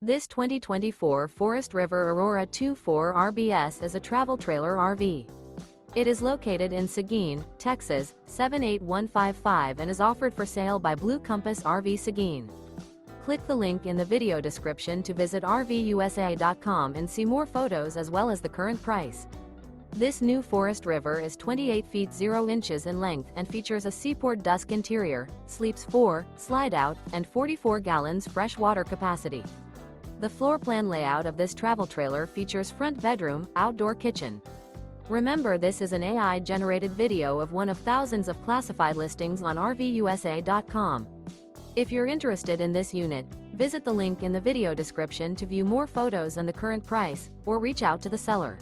This 2024 Forest River Aurora 2.4 RBS is a travel trailer RV. It is located in Seguin, Texas, 78155 and is offered for sale by Blue Compass RV Seguin. Click the link in the video description to visit RVUSA.com and see more photos as well as the current price. This new Forest River is 28 feet 0 inches in length and features a SEAPORT DUSK interior, sleeps 4, Slideout, and 44 gallons fresh water capacity. The floor plan layout of this travel trailer features front bedroom, outdoor kitchen. Remember, this is an AI-generated video of one of thousands of classified listings on RVUSA.com. If you're interested in this unit, visit the link in the video description to view more photos and the current price, or reach out to the seller.